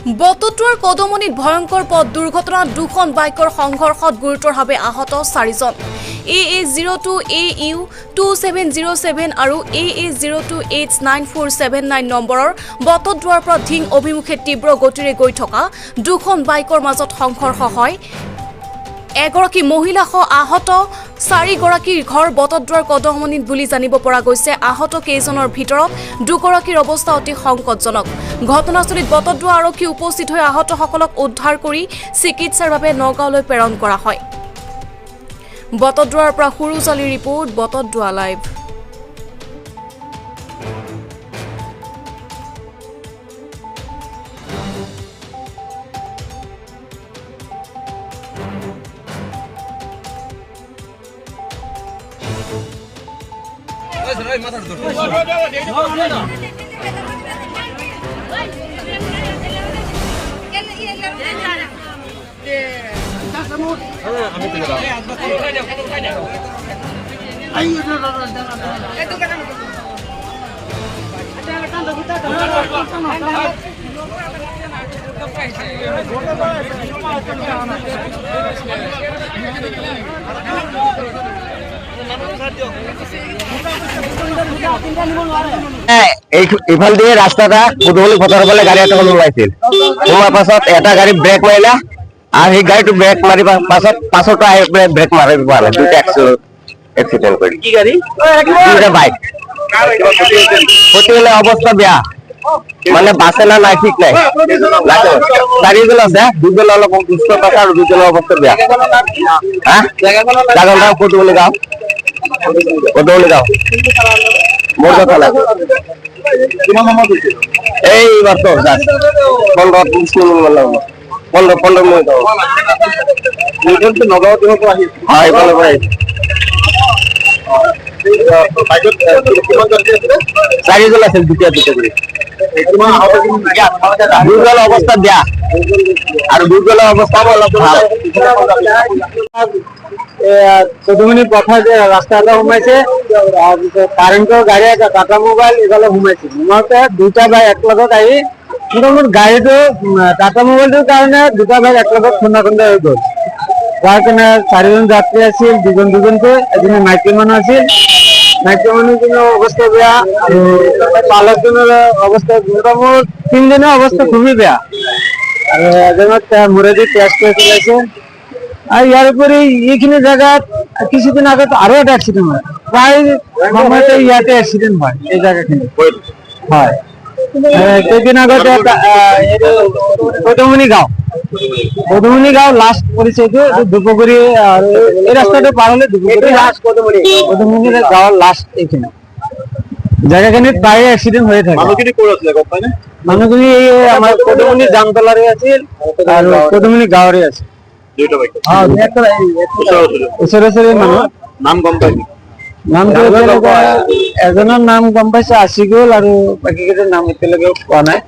বটদ্ৰৱাৰ কদমনিত ভয়ংকৰ পথ দুৰ্ঘটনাত দুখন বাইকৰ সংঘৰ্ষত গুৰুতৰভাৱে আহত 4জন। AA02AU2707 আৰু AA02H9479 নম্বৰৰ বটদ্ৰৱাৰ পৰা ধিং অভিমুখে তীব্ৰ গতিৰে গৈ থকা দুখন বাইকৰ মাজত সংঘৰ্ষ হয়। এগৰাকী মহিলাসহ আহত 4গৰাকীৰ ঘৰ বটদ্ৰৱাৰ কদমনিত বুলি জানিব পৰা গৈছে। আহত কেইজনৰ ভিতৰত দুগৰাকীৰ অৱস্থা অতি সংকটজনক। ঘটনাস্থলীত বটদ্ৰৱাৰ আৰক্ষী উপস্থিত হৈ আহতসকলক উদ্ধাৰ কৰি চিকিৎসাৰ বাবে নগাঁৱলৈ প্ৰেৰণ কৰা হয়। বটদ্ৰৱাৰ পৰা সুৰুজালিৰ ৰিপৰ্ট, বটদ্ৰৱা লাইভ। ইফাল দিয়ে ৰাস্তাটা গধূলি ফটৰ ফালে গাড়ী এটা ওলাইছিল। সোমাৰ পাছত এটা গাড়ী ব্ৰেক মাৰিলা আৰু সেই গাড়ীটো ব্ৰেক মাৰি পাছতো আহি ব্ৰেক মাৰিব পাৰে। দুটা এক্সিডেণ্ট কৰি কি গাড়ী দুটা বাইক হোটেলে অৱস্থা বেয়া, মানে বাছে না নাই ঠিক নাই। চাৰিজন আছে, দুজন অলপ সুস্থ আছে আৰু দুজনৰ অৱস্থা বেয়া। জাগাটা কদমনি গাঁও, কদমনি গাঁও মোৰ কথা লাগে। এইবাৰ তো 15 মিনিট নগাঁও চাৰিজন আছিল, দুটা কৰি দুজনৰ অৱস্থা বেয়া আৰু দুজনৰ অৱস্থা অলপ ভাল। কদমনি পথৰ যে ৰাস্তা এটা সোমাইছে, কাৰেণ্টৰ গাড়ী এটা টাটা মোবাইল এইফালে সোমাইছে। সোমাওতে দুটা বাইক একলগত আহি মোটামুটি গাড়ীটো টাটা মোবাইলটোৰ কাৰণে দুটা বাইক একলগত খুন্দা খুন্দা হৈ গ'ল। যাৰ কাৰণে 4জন যাত্ৰী আছিল, দুজনকৈ এজনী মাইকী মানুহ আছিল। মাইকী মানুহজনৰ অৱস্থা বেয়া, পালকজনৰ অৱস্থা মোটামুটি 3জনৰ অৱস্থা খুবেই বেয়া আৰু এজনত মূৰেদি তেজ ওলাইছে। আর ইয়ার উপরে এইখানে জায়গাত কিছুদিন আগে তো আরো একটা অ্যাক্সিডেন্ট হয়, প্রায় সময়তে ইয়াতে অ্যাক্সিডেন্ট হয় এই জায়গাখানে হয়। কয়েকদিন আগতে কদমনি গাঁও লাস্ট পরিচয়টো দুপগুৰি। এই ৰাস্তাটা পাৰ হলে দুপগুৰি কদমনি গাঁৱৰ লাস্ট এইখানে জায়গাখানিত প্ৰায় অ্যাক্সিডেন্ট হয়ে থাকে। মানুহখিনি এই আমাৰ কদমনি জামতলাৰে আছিল আৰু কদমনি গাঁৱৰে আছিল। এজনৰ নাম গম পাইছে, আছিগুল আৰু বাকী কেইটাৰ নাম এতিয়ালৈকে পোৱা নাই।